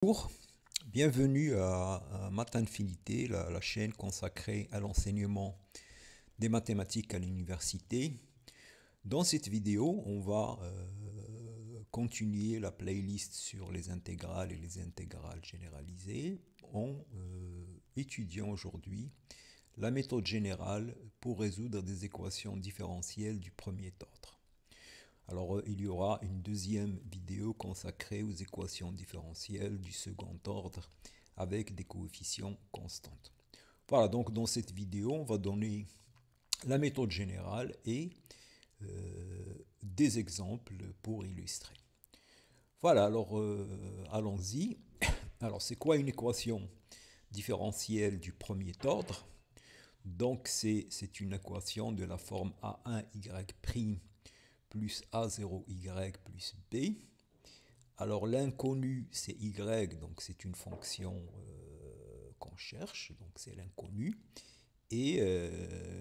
Bonjour, bienvenue à Math Infinité, la chaîne consacrée à l'enseignement des mathématiques à l'université. Dans cette vidéo, on va continuer la playlist sur les intégrales et les intégrales généralisées en étudiant aujourd'hui la méthode générale pour résoudre des équations différentielles du premier ordre. Alors, il y aura une deuxième vidéo consacrée aux équations différentielles du second ordre avec des coefficients constants. Voilà, donc dans cette vidéo, on va donner la méthode générale et des exemples pour illustrer. Voilà, alors allons-y. Alors, c'est quoi une équation différentielle du premier ordre? Donc, c'est une équation de la forme A1y' plus A0y plus B. Alors l'inconnu c'est y, donc c'est une fonction qu'on cherche, donc c'est l'inconnu. Et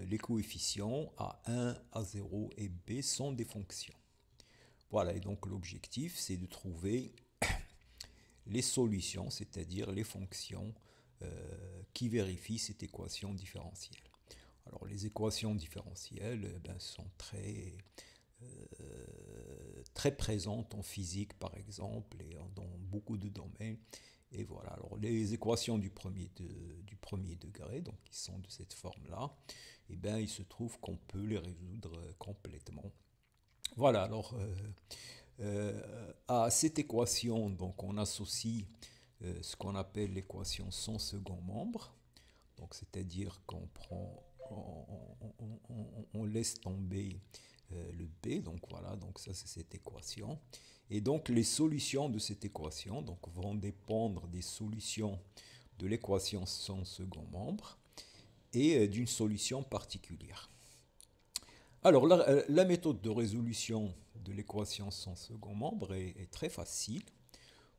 les coefficients A1, A0 et B sont des fonctions. Voilà, et donc l'objectif c'est de trouver les solutions, c'est-à-dire les fonctions qui vérifient cette équation différentielle. Alors les équations différentielles sont très présentes en physique par exemple et dans beaucoup de domaines. Et voilà, alors les équations du premier degré, donc qui sont de cette forme-là, et il se trouve qu'on peut les résoudre complètement. Voilà, alors à cette équation, donc on associe ce qu'on appelle l'équation sans second membre, donc c'est-à-dire qu'on prend, on laisse tomber le B, donc voilà, donc ça c'est cette équation. Et donc les solutions de cette équation donc, vont dépendre des solutions de l'équation sans second membre et d'une solution particulière. Alors la méthode de résolution de l'équation sans second membre est très facile.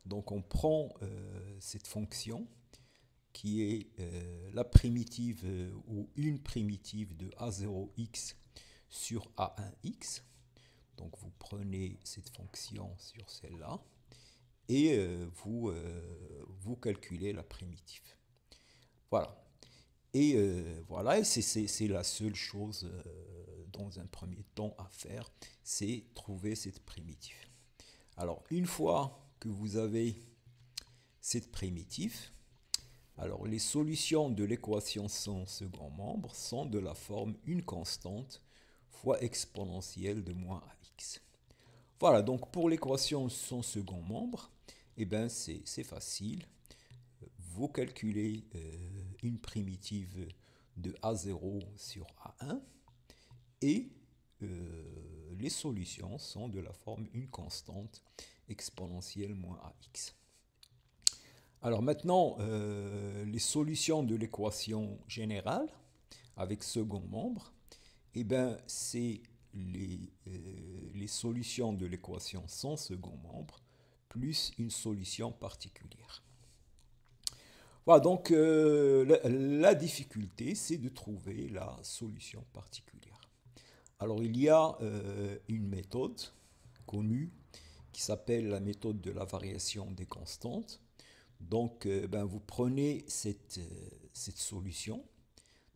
Donc on prend cette fonction qui est la primitive ou une primitive de A0x sur A1x. Donc vous prenez cette fonction sur celle-là et vous calculez la primitive. Voilà. Et voilà, et c'est la seule chose dans un premier temps à faire, c'est trouver cette primitive. Alors une fois que vous avez cette primitive, alors les solutions de l'équation sans second membre sont de la forme une constante fois exponentielle de moins ax. Voilà, donc pour l'équation sans second membre, c'est facile. Vous calculez une primitive de A0 sur A1 et les solutions sont de la forme une constante exponentielle moins ax. Alors maintenant, les solutions de l'équation générale avec second membre, c'est les solutions de l'équation sans second membre plus une solution particulière. Voilà, donc la difficulté, c'est de trouver la solution particulière. Alors il y a une méthode connue qui s'appelle la méthode de la variation des constantes. Donc vous prenez cette solution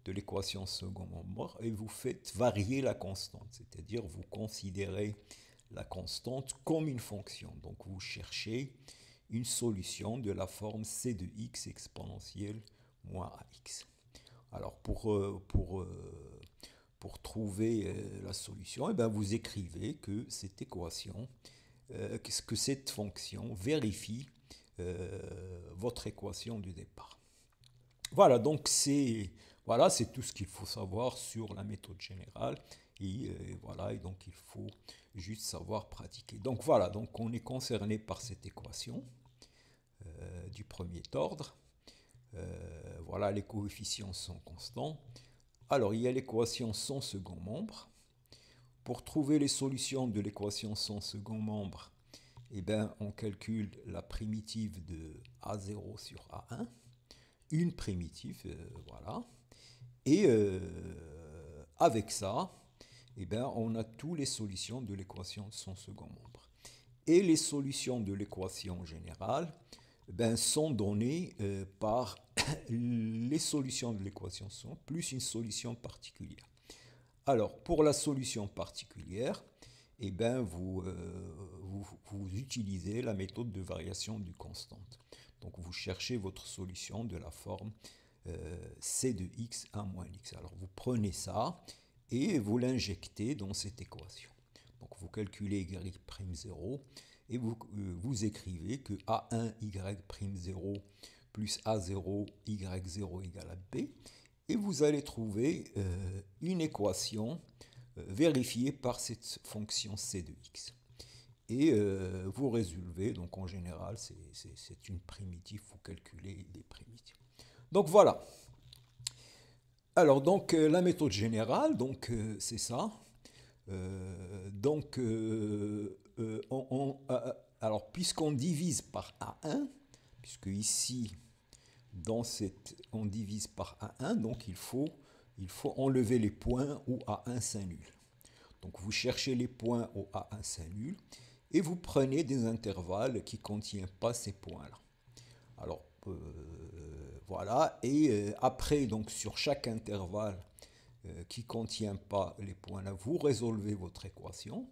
de l'équation second membre et vous faites varier la constante, c'est-à-dire vous considérez la constante comme une fonction. Donc vous cherchez une solution de la forme c de x exponentielle moins ax. Alors pour trouver la solution, vous écrivez que cette équation, que cette fonction vérifie votre équation du départ. Voilà, donc c'est tout ce qu'il faut savoir sur la méthode générale. Et voilà, et donc il faut juste savoir pratiquer. Donc voilà, donc on est concerné par cette équation du premier ordre. Voilà, les coefficients sont constants. Alors il y a l'équation sans second membre. Pour trouver les solutions de l'équation sans second membre, on calcule la primitive de A0 sur A1, une primitive, voilà. Et avec ça, on a toutes les solutions de l'équation sans second membre. Et les solutions de l'équation générale, ben, sont données par les solutions de l'équation sont plus une solution particulière. Alors, pour la solution particulière, eh ben, vous utilisez la méthode de variation du constante. Donc, vous cherchez votre solution de la forme c de x à moins x. Alors, vous prenez ça et vous l'injectez dans cette équation. Donc, vous calculez y'0 et vous écrivez que a1 y'0 plus a0 y0 égale à b. Et vous allez trouver une équation vérifiée par cette fonction c de x. Et vous résolvez, donc en général, c'est une primitive, vous calculez des primitives. Donc voilà. Alors, donc, la méthode générale, donc, c'est ça. Alors, puisqu'on divise par A1, puisque ici, on divise par A1, donc il faut enlever les points où A1 s'annule. Donc, vous cherchez les points où A1 s'annule et vous prenez des intervalles qui ne contiennent pas ces points-là. Alors, voilà. Et après, donc, sur chaque intervalle qui ne contient pas les points-là, vous résolvez votre équation.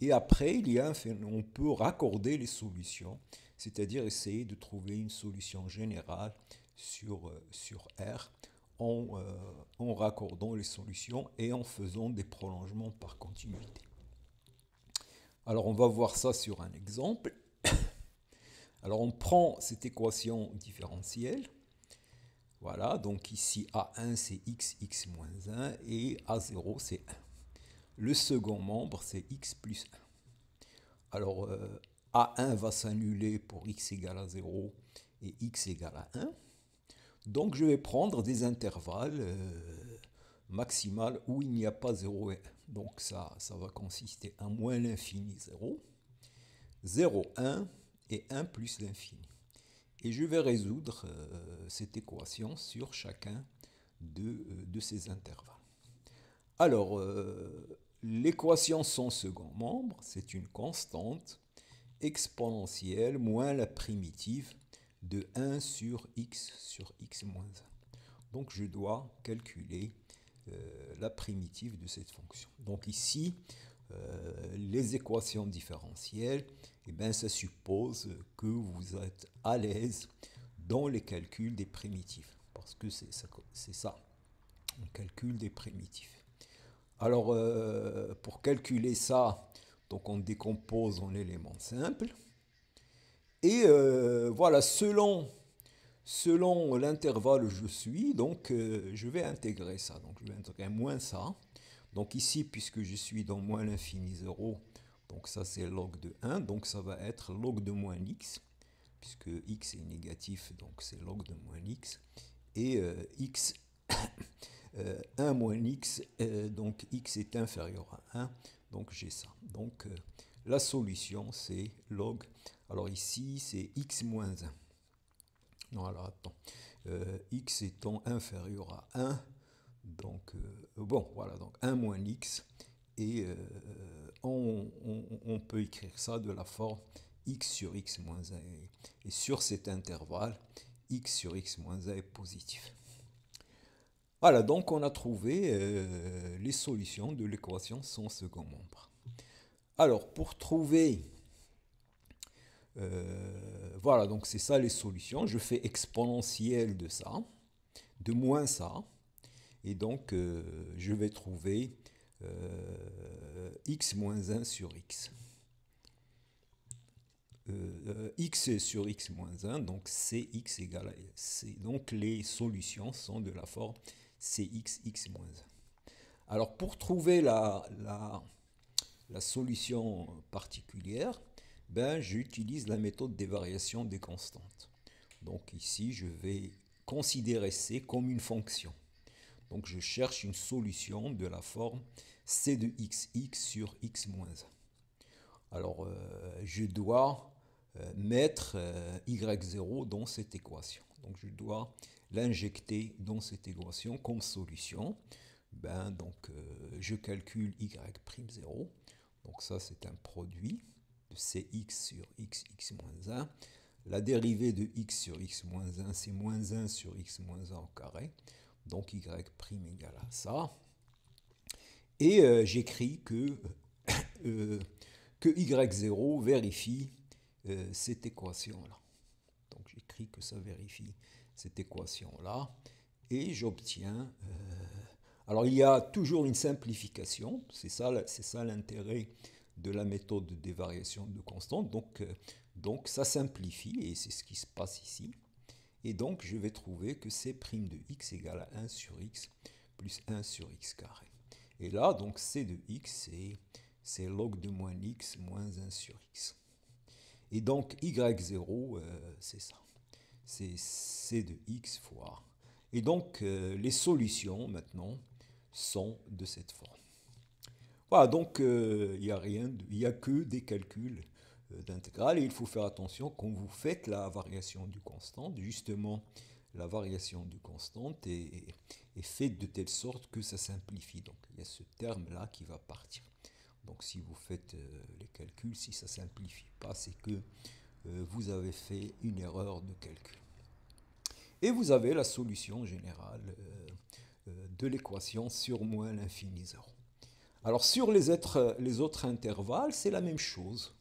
Et après, on peut raccorder les solutions, c'est-à-dire essayer de trouver une solution générale sur R en raccordant les solutions et en faisant des prolongements par continuité. Alors, on va voir ça sur un exemple. Alors, on prend cette équation différentielle. Voilà, donc ici A1 c'est x moins 1 et A0 c'est 1. Le second membre c'est x plus 1. Alors A1 va s'annuler pour x égale à 0 et x égale à 1. Donc je vais prendre des intervalles maximales où il n'y a pas 0 et 1. Donc ça va consister à moins l'infini 0, 0, 1 et 1 plus l'infini. Et je vais résoudre cette équation sur chacun de ces intervalles. Alors, l'équation sans second membre, c'est une constante exponentielle moins la primitive de 1 sur x moins 1. Donc, je dois calculer la primitive de cette fonction. Donc ici, les équations différentielles, eh bien, ça suppose que vous êtes à l'aise dans les calculs des primitives. Parce que c'est ça, on calcule des primitives. Alors, pour calculer ça, donc on décompose en éléments simples. Et voilà, selon l'intervalle où je suis, donc je vais intégrer ça. Donc je vais intégrer moins ça. Donc ici, puisque je suis dans moins l'infini 0, donc ça c'est log de 1, donc ça va être log de moins x, puisque x est négatif, donc c'est log de moins x. Et x, 1 moins x, donc x est inférieur à 1, donc j'ai ça. Donc la solution c'est log, alors ici c'est x moins 1. Non, alors attends, x étant inférieur à 1, donc, bon, voilà, donc 1 moins x, et on peut écrire ça de la forme x sur x moins 1. Et sur cet intervalle, x sur x moins 1 est positif. Voilà, donc on a trouvé les solutions de l'équation sans second membre. Alors, pour trouver... voilà, donc c'est ça les solutions. Je fais exponentielle de ça, de moins ça. Et donc, je vais trouver x moins 1 sur x. X sur x moins 1, donc cx égale à c. Donc, les solutions sont de la forme cx x moins 1. Alors, pour trouver la solution particulière, ben, j'utilise la méthode des variations des constantes. Donc, ici, je vais considérer c comme une fonction. Donc je cherche une solution de la forme c de xx sur x moins 1. Alors je dois mettre y0 dans cette équation. Donc je dois l'injecter dans cette équation comme solution. Ben, donc je calcule y'0. Donc ça c'est un produit de cx sur x moins 1. La dérivée de x sur x moins 1, c'est moins 1 sur x moins 1 au carré. Donc y' égale à ça. Et j'écris que y0 vérifie cette équation-là. Donc j'écris que ça vérifie cette équation-là. Et j'obtiens... alors il y a toujours une simplification. C'est ça l'intérêt de la méthode des variations de constantes. Donc ça simplifie et c'est ce qui se passe ici. Et donc je vais trouver que c' de x égale à 1 sur x plus 1 sur x carré. Et là, donc c de x, c'est log de moins x moins 1 sur x. Et donc y0, c'est ça. C'est c de x fois. Et donc les solutions maintenant sont de cette forme. Voilà, donc il n'y a que des calculs d'intégrale. Et il faut faire attention quand vous faites la variation du constante. Justement, la variation du constante est faite de telle sorte que ça simplifie. Donc il y a ce terme-là qui va partir. Donc si vous faites les calculs, si ça ne simplifie pas, c'est que vous avez fait une erreur de calcul. Et vous avez la solution générale de l'équation sur moins l'infini 0. Alors sur les autres intervalles, c'est la même chose.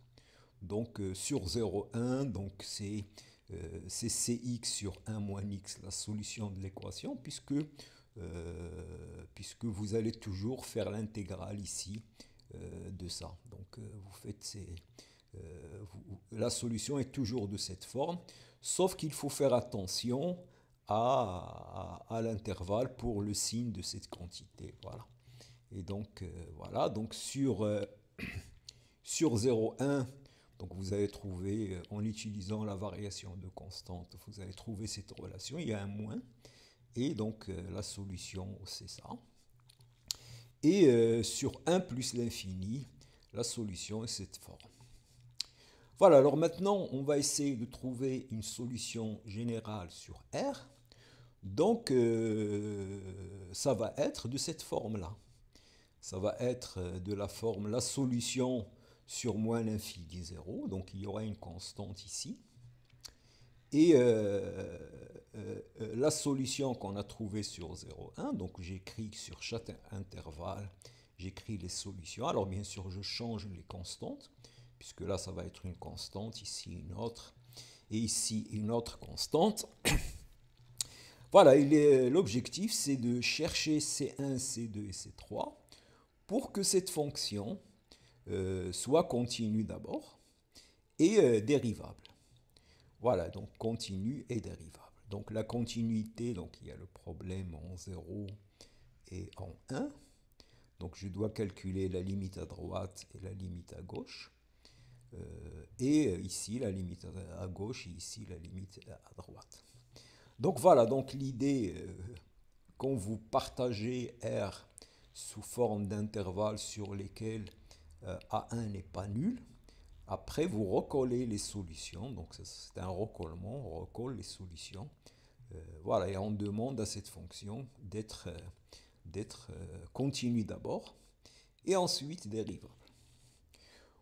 Donc sur 0, 1, donc c'est cx sur 1 moins x, la solution de l'équation, puisque vous allez toujours faire l'intégrale ici de ça. Donc vous faites la solution est toujours de cette forme, sauf qu'il faut faire attention à l'intervalle pour le signe de cette quantité. Voilà. Et donc, voilà, donc sur 0,1, donc vous allez trouver, en utilisant la variation de constante, vous allez trouver cette relation, il y a un moins, et donc la solution, c'est ça. Et sur 1 plus l'infini, la solution est cette forme. Voilà, alors maintenant, on va essayer de trouver une solution générale sur R. Donc, ça va être de cette forme-là. Ça va être de la forme la solution sur moins l'infini 0. Donc, il y aura une constante ici. Et la solution qu'on a trouvée sur 0,1, donc j'écris sur chaque intervalle, j'écris les solutions. Alors, bien sûr, je change les constantes, puisque là, ça va être une constante, ici une autre, et ici une autre constante. Voilà, l'objectif, c'est de chercher C1, C2 et C3 pour que cette fonction soit continue d'abord et dérivable. Voilà, donc continue et dérivable. Donc la continuité, donc il y a le problème en 0 et en 1. Donc je dois calculer la limite à droite et la limite à gauche. Et ici la limite à gauche et ici la limite à droite. Donc voilà, donc l'idée, quand vous partagez R sous forme d'intervalles sur lesquels A1 n'est pas nul, après vous recollez les solutions, donc c'est un recollement, on recolle les solutions. Voilà, et on demande à cette fonction d'être continue d'abord et ensuite dérivable.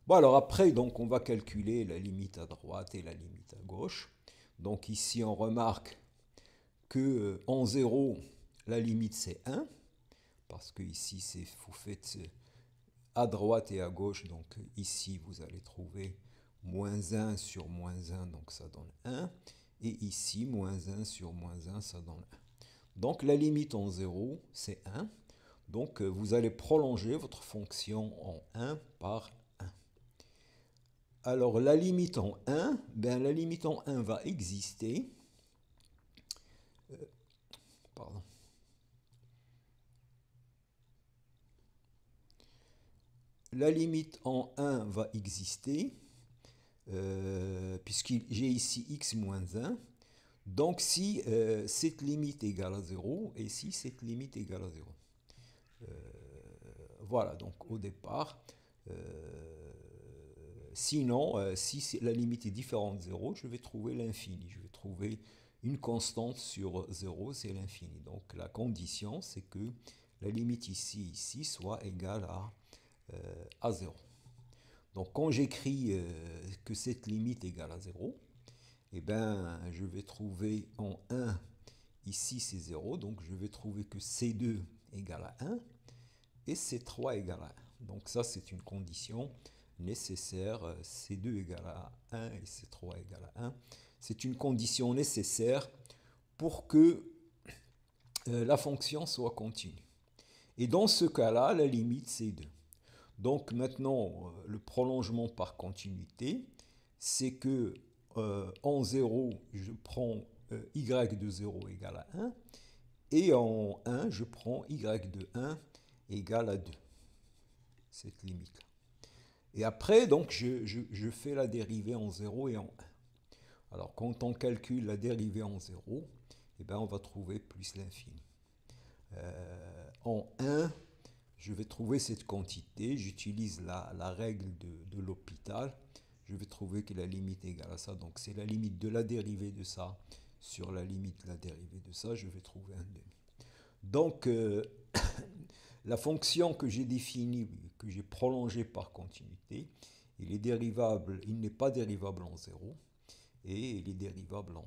Bon, alors après, donc, on va calculer la limite à droite et la limite à gauche. Donc ici, on remarque que en 0, la limite c'est 1, parce que ici, vous faites à droite et à gauche, donc ici, vous allez trouver moins 1 sur moins 1, donc ça donne 1. Et ici, moins 1 sur moins 1, ça donne 1. Donc la limite en 0, c'est 1. Donc vous allez prolonger votre fonction en 1 par 1. Alors la limite en 1, ben, la limite en 1 va exister. Pardon. La limite en 1 va exister, puisque j'ai ici x moins 1. Donc si cette limite égale à 0, et si cette limite égale à 0. Voilà, donc au départ, sinon, si la limite est différente de 0, je vais trouver l'infini. Je vais trouver une constante sur 0, c'est l'infini. Donc la condition, c'est que la limite ici soit égale à 0. Donc quand j'écris que cette limite est égale à 0, eh ben, je vais trouver en 1, ici c'est 0, donc je vais trouver que C2 égale à 1 et C3 égale à 1. Donc ça, c'est une condition nécessaire, C2 égale à 1 et C3 égale à 1. C'est une condition nécessaire pour que la fonction soit continue. Et dans ce cas-là, la limite, c'est 2. Donc maintenant, le prolongement par continuité, c'est que en 0, je prends y de 0 égale à 1, et en 1, je prends y de 1 égale à 2, cette limite-là. Et après, donc, je fais la dérivée en 0 et en 1. Alors, quand on calcule la dérivée en 0, eh ben, on va trouver plus l'infini. En 1, je vais trouver cette quantité, j'utilise la règle de l'hôpital, je vais trouver que la limite est égale à ça, donc c'est la limite de la dérivée de ça sur la limite de la dérivée de ça, je vais trouver un demi. Donc, la fonction que j'ai définie, que j'ai prolongée par continuité, il est dérivable, il n'est pas dérivable en 0, et il est dérivable en 1.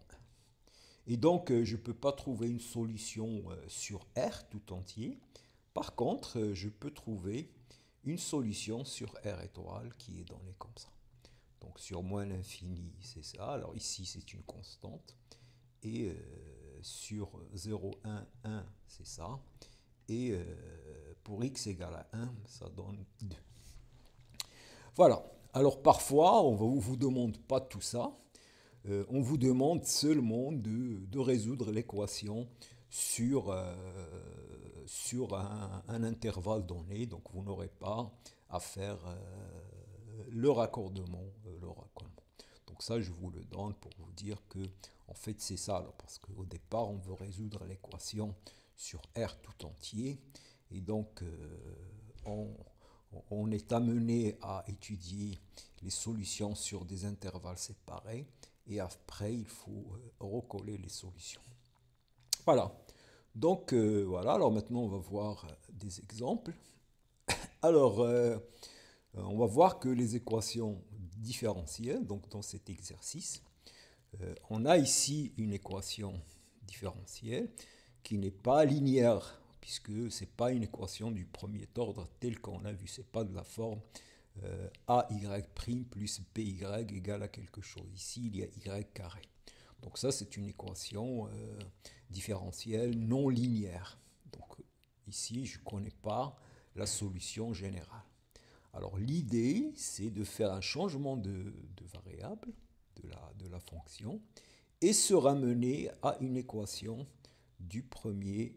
Et donc, je ne peux pas trouver une solution sur R tout entier. Par contre, je peux trouver une solution sur R étoile qui est donnée comme ça. Donc, sur moins l'infini, c'est ça. Alors ici, c'est une constante. Et sur 0, 1, 1, c'est ça. Et pour x égale à 1, ça donne 2. Voilà. Alors parfois, on ne vous demande pas tout ça. On vous demande seulement de résoudre l'équation sur un intervalle donné. Donc vous n'aurez pas à faire le raccordement. Donc ça, je vous le donne pour vous dire que en fait c'est ça. Alors, parce qu'au départ, on veut résoudre l'équation sur R tout entier. Et donc, on est amené à étudier les solutions sur des intervalles séparés. Et après, il faut recoller les solutions. Voilà. Donc, voilà. Alors maintenant, on va voir des exemples. Alors, on va voir que les équations différentielles, donc dans cet exercice, on a ici une équation différentielle qui n'est pas linéaire, puisque ce n'est pas une équation du premier ordre telle qu'on a vu. Ce n'est pas de la forme AY' plus BY égale à quelque chose. Ici, il y a Y carré. Donc ça, c'est une équation différentielle non linéaire. Donc ici, je ne connais pas la solution générale. Alors l'idée, c'est de faire un changement de variable de la fonction et se ramener à une équation du premier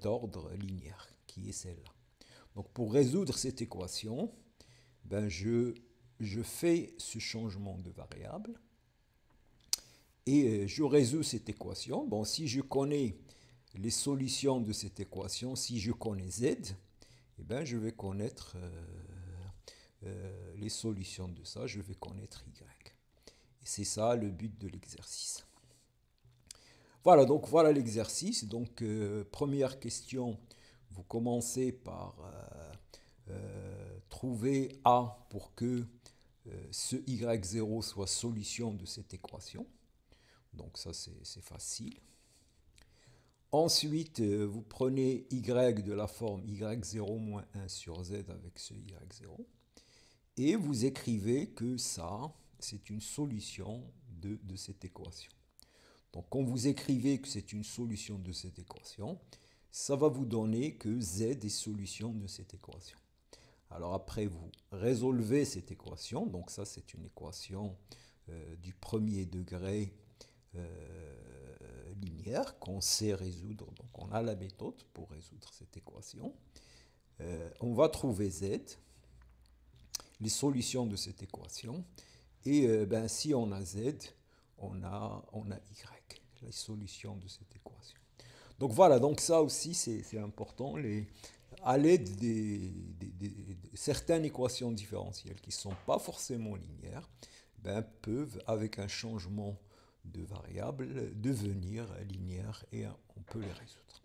ordre linéaire, qui est celle-là. Donc pour résoudre cette équation, ben je fais ce changement de variable et je résous cette équation. Bon, si je connais les solutions de cette équation, si je connais z, eh ben je vais connaître les solutions de ça, je vais connaître y. Et c'est ça le but de l'exercice. Voilà, donc voilà l'exercice. Donc, première question, vous commencez par trouver A pour que ce y0 soit solution de cette équation. Donc ça, c'est facile. Ensuite, vous prenez y de la forme y0 moins 1 sur z avec ce y0. Et vous écrivez que ça, c'est une solution de cette équation. Donc quand vous écrivez que c'est une solution de cette équation, ça va vous donner que z est solution de cette équation. Alors après, vous résolvez cette équation. Donc ça, c'est une équation du premier degré linéaire qu'on sait résoudre. Donc on a la méthode pour résoudre cette équation. On va trouver z, les solutions de cette équation. Et ben, si on a z, on a y, les solutions de cette équation. Donc voilà, donc ça aussi c'est important. À l'aide de certaines équations différentielles qui ne sont pas forcément linéaires, ben, peuvent, avec un changement de variable, devenir linéaires et on peut les résoudre.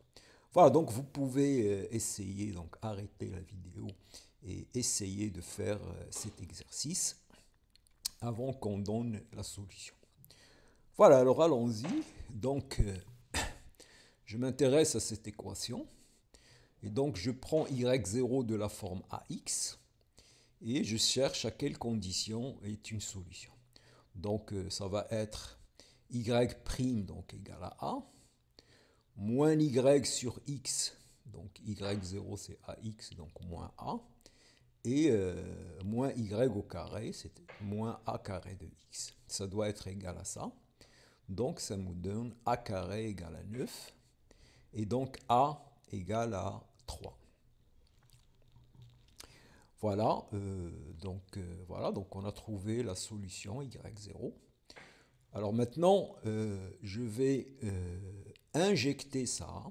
Voilà, donc vous pouvez essayer, donc arrêter la vidéo et essayer de faire cet exercice. avant qu'on donne la solution. Voilà, alors allons-y. Donc, je m'intéresse à cette équation. Et donc, je prends y0 de la forme ax et je cherche à quelle condition est une solution. Donc, ça va être y' donc égal à a, moins y sur x, donc y0 c'est ax, donc moins a, et moins y au carré, c'est moins a carré de x. Ça doit être égal à ça. Donc, ça nous donne a carré égale à 9, et donc a égale à 3. Voilà, donc on a trouvé la solution y0. Alors maintenant, je vais injecter ça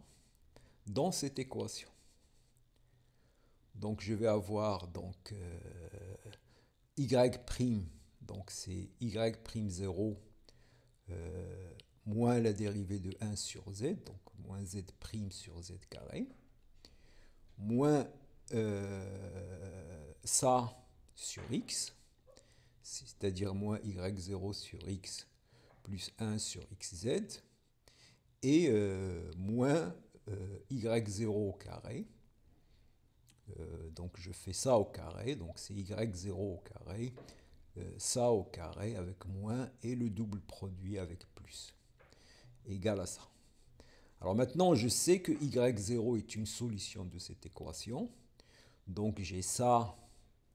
dans cette équation. Donc je vais avoir donc y', donc c'est y'0 moins la dérivée de 1 sur z, donc moins z' sur z carré, moins ça sur x, c'est-à-dire moins y0 sur x plus 1 sur xz, et moins y0 au carré. Donc je fais ça au carré, donc c'est y0 au carré, ça au carré avec moins, et le double produit avec plus, égal à ça. Alors maintenant, je sais que y0 est une solution de cette équation. Donc j'ai ça,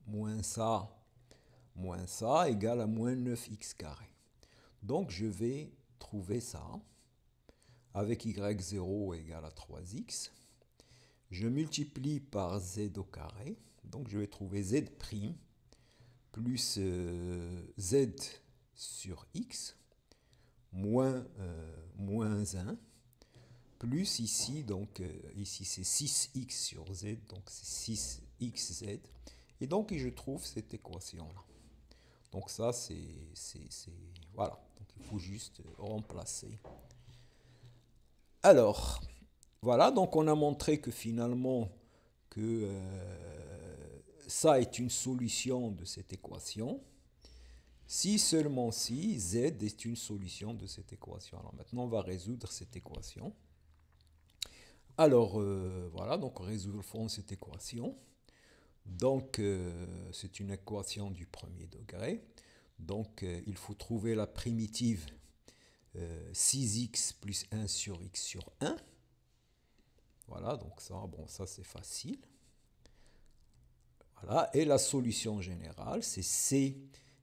moins ça égale à moins 9x carré. Donc je vais trouver ça avec y0 égale à 3x. Je multiplie par z au carré. Donc je vais trouver z' plus z sur x moins 1 plus ici, donc ici c'est 6x sur z, donc c'est 6xz. Et donc je trouve cette équation-là. Donc ça, voilà. Donc il faut juste remplacer. Alors, voilà, donc on a montré que finalement, que ça est une solution de cette équation. Si seulement si z est une solution de cette équation. Alors maintenant, on va résoudre cette équation. Alors, voilà, donc on résolvons cette équation. Donc, c'est une équation du premier degré. Donc, il faut trouver la primitive 6x plus 1 sur x sur 1. Voilà, donc ça, bon, ça c'est facile. Voilà, et la solution générale, c'est c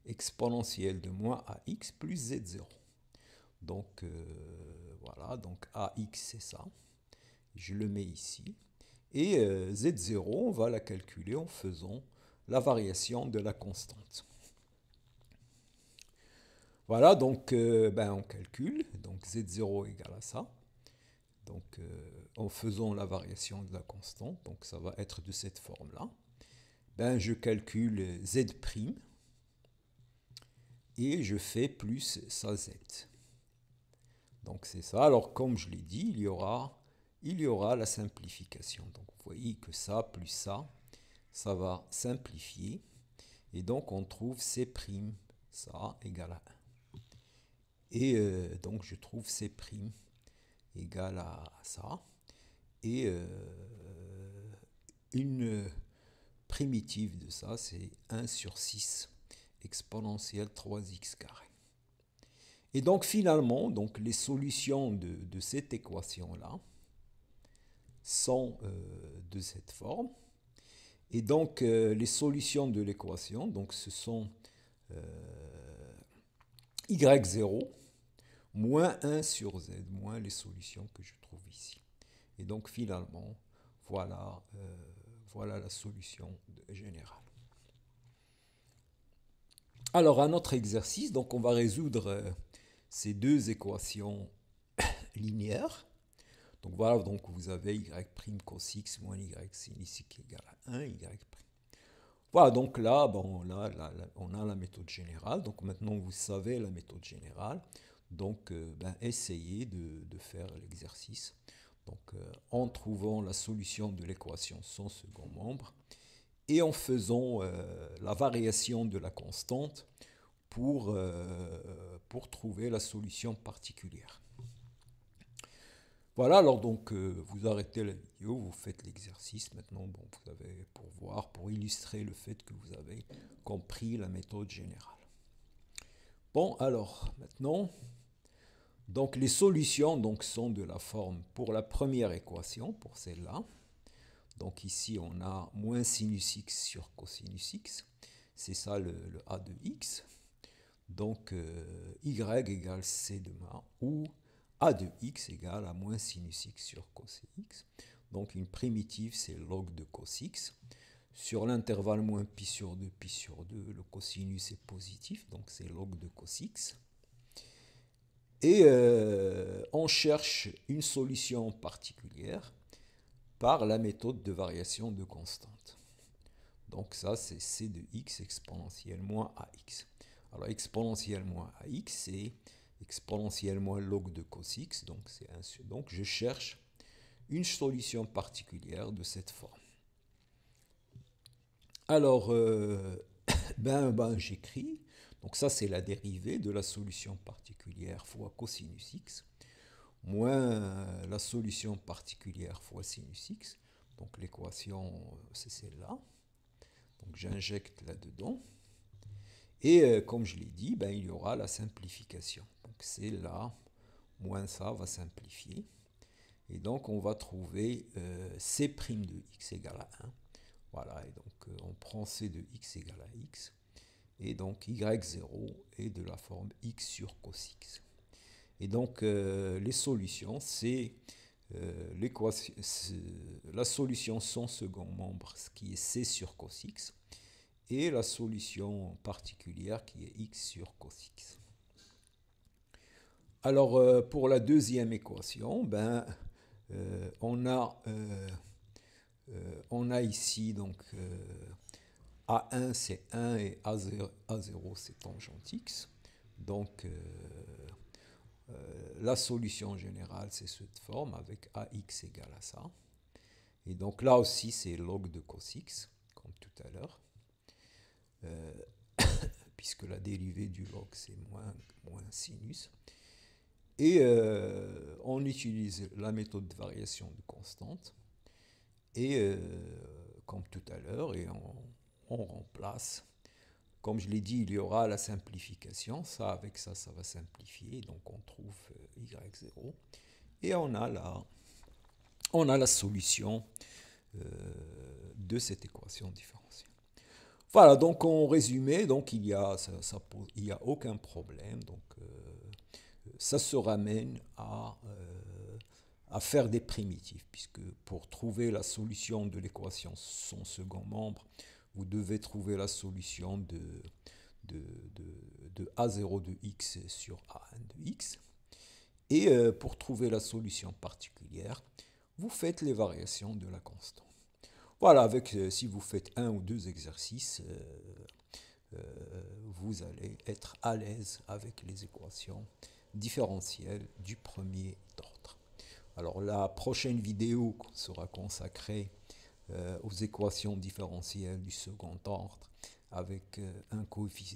exponentielle de moins ax plus z0. Donc, voilà, donc ax c'est ça. Je le mets ici. Et z0, on va la calculer en faisant la variation de la constante. Voilà, donc on calcule. Donc z0 égale à ça. Donc en faisant la variation de la constante, donc ça va être de cette forme-là. Je calcule z' et je fais plus sa z. Donc c'est ça. Alors comme je l'ai dit, il y aura la simplification. Donc vous voyez que ça plus ça va simplifier. Et donc on trouve C', ça égale à 1. Et donc je trouve C' égale à ça. Et une primitive de ça, c'est 1 sur 6 exponentielle 3x carré. Et donc finalement, donc, les solutions de cette équation-là sont de cette forme. Et donc les solutions de l'équation, donc ce sont y0 moins 1 sur z, moins les solutions que je trouve ici. Et donc finalement, voilà, voilà la solution générale. Alors un autre exercice, donc on va résoudre ces deux équations linéaires. Donc voilà, donc vous avez y' cos x moins y sin x égale à 1, y'. Voilà, donc là, bon, là, on a la méthode générale. Donc maintenant, vous savez la méthode générale. Donc, essayez de faire l'exercice. Donc, en trouvant la solution de l'équation sans second membre et en faisant la variation de la constante pour trouver la solution particulière. Voilà, alors donc vous arrêtez la vidéo, vous faites l'exercice. Maintenant, bon, vous avez pour voir, pour illustrer le fait que vous avez compris la méthode générale. Bon, alors maintenant, donc les solutions donc, sont de la forme pour la première équation, pour celle-là. Donc ici, on a moins sinus x sur cosinus x. C'est ça le a de x. Donc y égale c de ma, ou a de x égale à moins sinus x sur cos x. Donc une primitive, c'est log de cos x. Sur l'intervalle moins pi sur 2, le cosinus est positif, donc c'est log de cos x. Et on cherche une solution particulière par la méthode de variation de constante. Donc ça, c'est c de x exponentielle moins ax. Alors exponentielle moins ax, c'est exponentielle moins log de cos x, donc je cherche une solution particulière de cette forme. Alors, j'écris, donc ça c'est la dérivée de la solution particulière fois cosinus x, moins la solution particulière fois sinus x, donc l'équation c'est celle-là, donc j'injecte là-dedans, et comme je l'ai dit, il y aura la simplification, donc c'est là, moins ça va simplifier, et donc on va trouver c' de x égale à 1, voilà, et donc on prend c de x égale à x, et donc y0 est de la forme x sur cos x. Et donc les solutions, c'est la solution sans second membre, ce qui est c sur cos x, et la solution particulière qui est x sur cos x. Alors pour la deuxième équation, on a ici donc A1 c'est 1 et A0 c'est tangente x. Donc la solution générale c'est cette forme avec AX égale à ça. Et donc là aussi c'est log de cos x, comme tout à l'heure. Puisque la dérivée du log c'est moins sinus. Et on utilise la méthode de variation de constante. Et comme tout à l'heure, et on remplace. Comme je l'ai dit, il y aura la simplification. Ça, avec ça, ça va simplifier. Donc on trouve y0. Et on a la solution de cette équation différentielle. Voilà, donc en résumé, donc il y a aucun problème. Donc ça se ramène à faire des primitives, puisque pour trouver la solution de l'équation son second membre, vous devez trouver la solution de A0 de x sur A1 de x. Et pour trouver la solution particulière, vous faites les variations de la constante. Voilà, si vous faites un ou deux exercices, vous allez être à l'aise avec les équations différentielles du premier ordre. Alors la prochaine vidéo sera consacrée aux équations différentielles du second ordre avec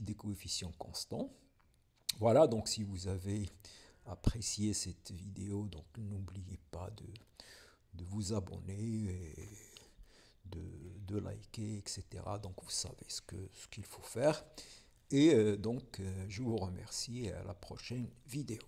des coefficients constants. Voilà, donc si vous avez apprécié cette vidéo, donc n'oubliez pas de vous abonner et de liker, etc. Donc vous savez ce qu'il faut faire. Et donc je vous remercie et à la prochaine vidéo.